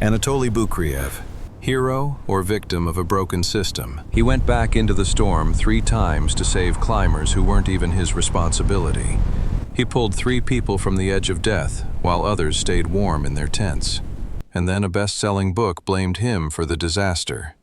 Anatoli Boukreev, hero or victim of a broken system. He went back into the storm 3 times to save climbers who weren't even his responsibility. He pulled 3 people from the edge of death, while others stayed warm in their tents. And then a best-selling book blamed him for the disaster.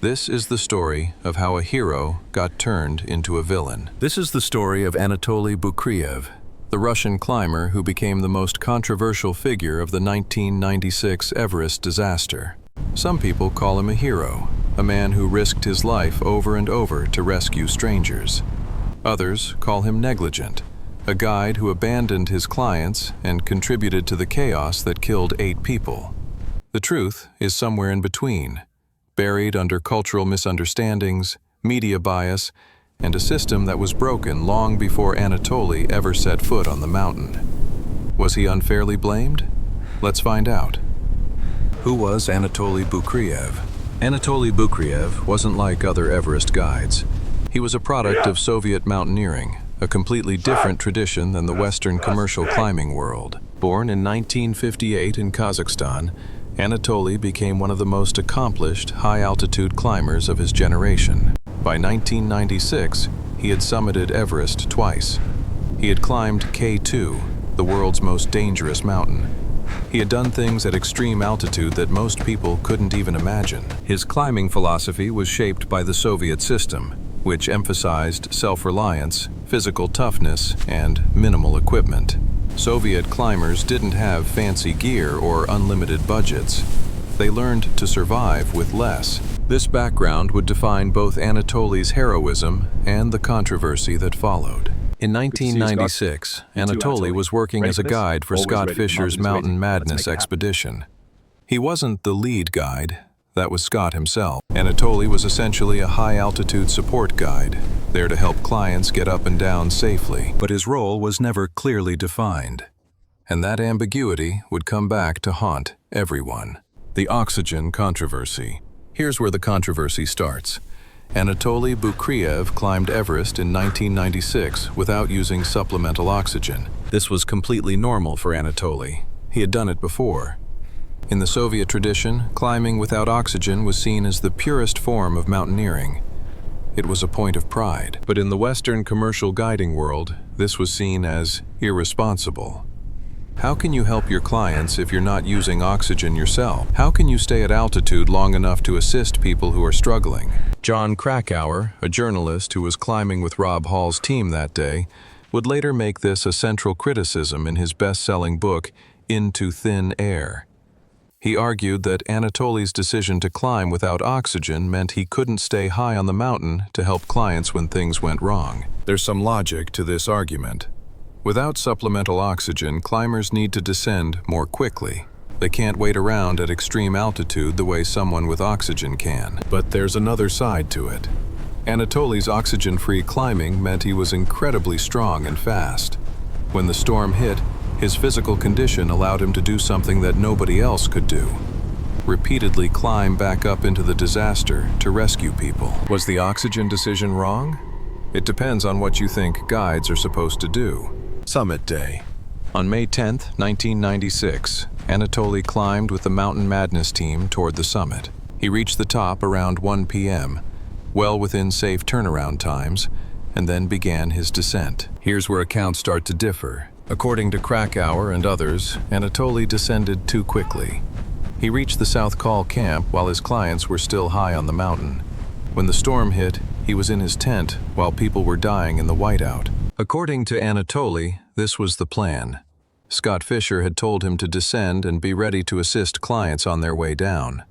This is the story of how a hero got turned into a villain. This is the story of Anatoli Boukreev, the Russian climber who became the most controversial figure of the 1996 Everest disaster. Some people call him a hero, a man who risked his life over and over to rescue strangers. Others call him negligent, a guide who abandoned his clients and contributed to the chaos that killed 8 people. The truth is somewhere in between, buried under cultural misunderstandings, media bias, and a system that was broken long before Anatoli ever set foot on the mountain. Was he unfairly blamed? Let's find out. Who was Anatoli Boukreev? Anatoli Boukreev wasn't like other Everest guides. He was a product of Soviet mountaineering, a completely different tradition than the Western commercial climbing world. Born in 1958 in Kazakhstan, Anatoli became one of the most accomplished high-altitude climbers of his generation. By 1996, he had summited Everest twice. He had climbed K2, the world's most dangerous mountain. He had done things at extreme altitude that most people couldn't even imagine. His climbing philosophy was shaped by the Soviet system, which emphasized self-reliance, physical toughness, and minimal equipment. Soviet climbers didn't have fancy gear or unlimited budgets. They learned to survive with less. This background would define both Anatoli's heroism and the controversy that followed. In 1996, Anatoli was working as a guide for Scott Fisher's Mountain Madness expedition. He wasn't the lead guide, that was Scott himself. Anatoli was essentially a high-altitude support guide, there to help clients get up and down safely. But his role was never clearly defined. And that ambiguity would come back to haunt everyone. The oxygen controversy. Here's where the controversy starts. Anatoli Boukreev climbed Everest in 1996 without using supplemental oxygen. This was completely normal for Anatoli. He had done it before. In the Soviet tradition, climbing without oxygen was seen as the purest form of mountaineering. It was a point of pride. But in the Western commercial guiding world, this was seen as irresponsible. How can you help your clients if you're not using oxygen yourself? How can you stay at altitude long enough to assist people who are struggling? John Krakauer, a journalist who was climbing with Rob Hall's team that day, would later make this a central criticism in his best-selling book, Into Thin Air. He argued that Anatoli's decision to climb without oxygen meant he couldn't stay high on the mountain to help clients when things went wrong. There's some logic to this argument. Without supplemental oxygen, climbers need to descend more quickly. They can't wait around at extreme altitude the way someone with oxygen can. But there's another side to it. Anatoli's oxygen-free climbing meant he was incredibly strong and fast. When the storm hit, his physical condition allowed him to do something that nobody else could do. Repeatedly climb back up into the disaster to rescue people. Was the oxygen decision wrong? It depends on what you think guides are supposed to do. Summit Day. On May 10, 1996, Anatoli climbed with the Mountain Madness team toward the summit. He reached the top around 1 p.m., well within safe turnaround times, and then began his descent. Here's where accounts start to differ. According to Krakauer and others, Anatoli descended too quickly. He reached the South Col camp while his clients were still high on the mountain. When the storm hit, he was in his tent while people were dying in the whiteout. According to Anatoli, this was the plan. Scott Fisher had told him to descend and be ready to assist clients on their way down.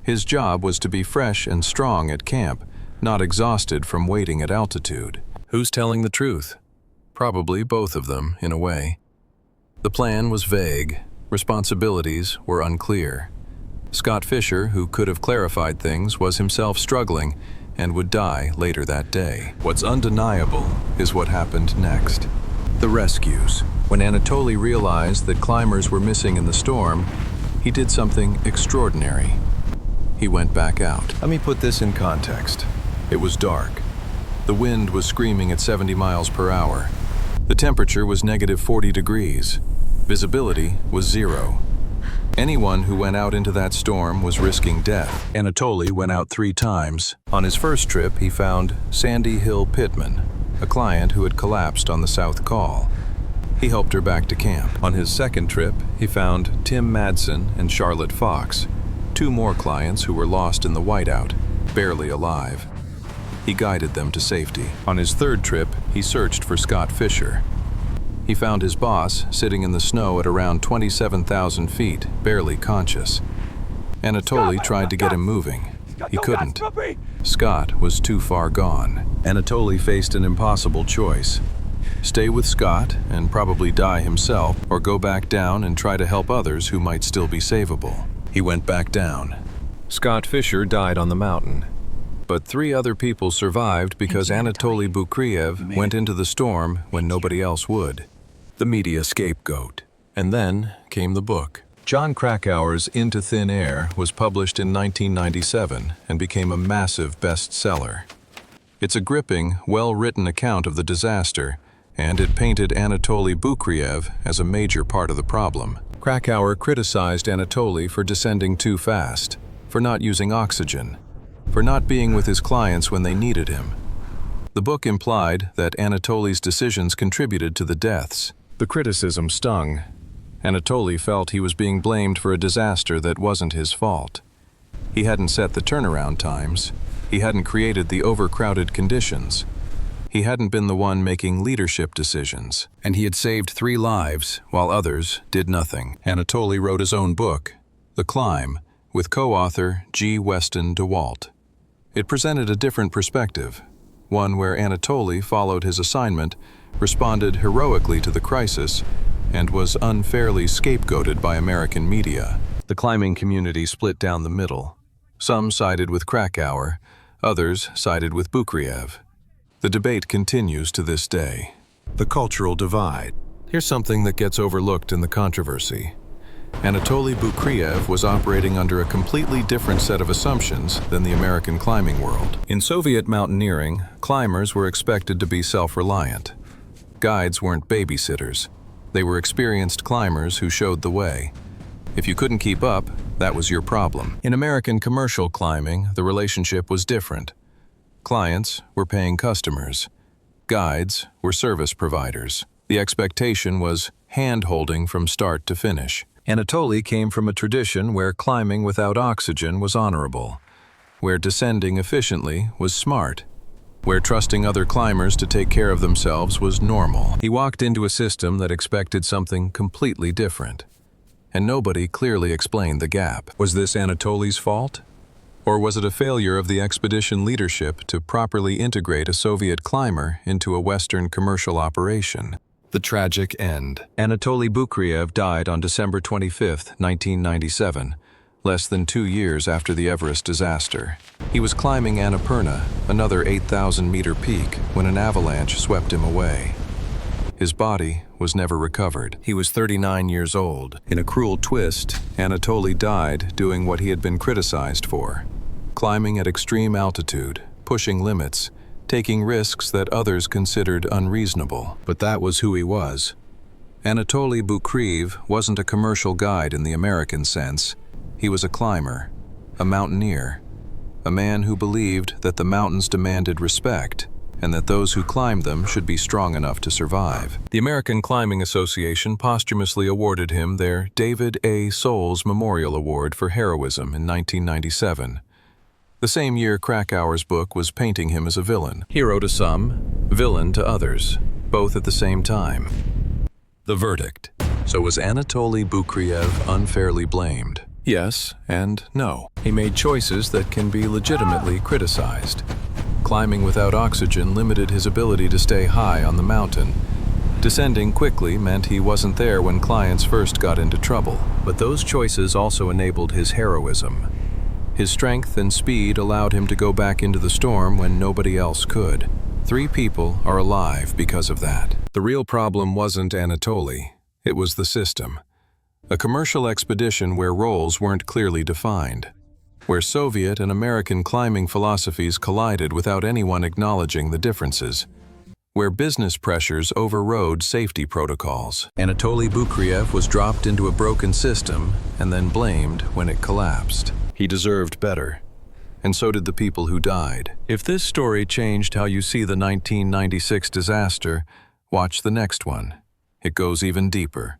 His job was to be fresh and strong at camp, not exhausted from waiting at altitude. Who's telling the truth? Probably both of them, in a way. The plan was vague. Responsibilities were unclear. Scott Fisher, who could have clarified things, was himself struggling and would die later that day. What's undeniable is what happened next. The rescues. When Anatoli realized that climbers were missing in the storm, he did something extraordinary. He went back out. Let me put this in context. It was dark. The wind was screaming at 70 miles per hour. The temperature was -40 degrees. Visibility was 0. Anyone who went out into that storm was risking death. Anatoli went out 3 times. On his first trip, he found Sandy Hill Pittman, a client who had collapsed on the South Call. He helped her back to camp. On his second trip, he found Tim Madsen and Charlotte Fox, 2 more clients who were lost in the whiteout, barely alive. He guided them to safety. On his third trip, he searched for Scott Fisher. He found his boss sitting in the snow at around 27,000 feet, barely conscious. Anatoli tried to get him moving. He couldn't. Scott was too far gone. Anatoli faced an impossible choice: stay with Scott and probably die himself, or go back down and try to help others who might still be savable. He went back down. Scott Fisher died on the mountain. But 3 other people survived because Anatoli Boukreev went into the storm when nobody else would. The media scapegoat. And then came the book. John Krakauer's Into Thin Air was published in 1997 and became a massive bestseller. It's a gripping, well-written account of the disaster, and it painted Anatoli Boukreev as a major part of the problem. Krakauer criticized Anatoli for descending too fast, for not using oxygen, for not being with his clients when they needed him. The book implied that Anatoli's decisions contributed to the deaths. The criticism stung. Anatoli felt he was being blamed for a disaster that wasn't his fault. He hadn't set the turnaround times. He hadn't created the overcrowded conditions. He hadn't been the one making leadership decisions, and he had saved 3 lives while others did nothing. Anatoli wrote his own book, The Climb, with co-author G. Weston DeWalt. It presented a different perspective, one where Anatoli followed his assignment, responded heroically to the crisis, and was unfairly scapegoated by American media. The climbing community split down the middle. Some sided with Krakauer, others sided with Boukreev. The debate continues to this day. The cultural divide. Here's something that gets overlooked in the controversy. Anatoli Boukreev was operating under a completely different set of assumptions than the American climbing world. In Soviet mountaineering, climbers were expected to be self-reliant. Guides weren't babysitters. They were experienced climbers who showed the way. If you couldn't keep up, that was your problem. In American commercial climbing, the relationship was different. Clients were paying customers. Guides were service providers. The expectation was hand-holding from start to finish. Anatoli came from a tradition where climbing without oxygen was honorable, where descending efficiently was smart, where trusting other climbers to take care of themselves was normal. He walked into a system that expected something completely different, and nobody clearly explained the gap. Was this Anatoli's fault? Or was it a failure of the expedition leadership to properly integrate a Soviet climber into a Western commercial operation? The tragic end. Anatoli Boukreev died on December 25, 1997, less than 2 years after the Everest disaster. He was climbing Annapurna, another 8,000-meter peak, when an avalanche swept him away. His body was never recovered. He was 39 years old. In a cruel twist, Anatoli died doing what he had been criticized for: climbing at extreme altitude, pushing limits, taking risks that others considered unreasonable. But that was who he was. Anatoli Boukreev wasn't a commercial guide in the American sense. He was a climber, a mountaineer, a man who believed that the mountains demanded respect and that those who climbed them should be strong enough to survive. The American Climbing Association posthumously awarded him their David A. Souls Memorial Award for heroism in 1997. The same year Krakauer's book was painting him as a villain. Hero to some, villain to others, both at the same time. The verdict. So was Anatoli Boukreev unfairly blamed? Yes and no. He made choices that can be legitimately criticized. Climbing without oxygen limited his ability to stay high on the mountain. Descending quickly meant he wasn't there when clients first got into trouble. But those choices also enabled his heroism. His strength and speed allowed him to go back into the storm when nobody else could. 3 people are alive because of that. The real problem wasn't Anatoli, it was the system. A commercial expedition where roles weren't clearly defined, where Soviet and American climbing philosophies collided without anyone acknowledging the differences. where business pressures overrode safety protocols. Anatoli Boukreev was dropped into a broken system and then blamed when it collapsed. He deserved better, and so did the people who died. If this story changed how you see the 1996 disaster, watch the next one. It goes even deeper.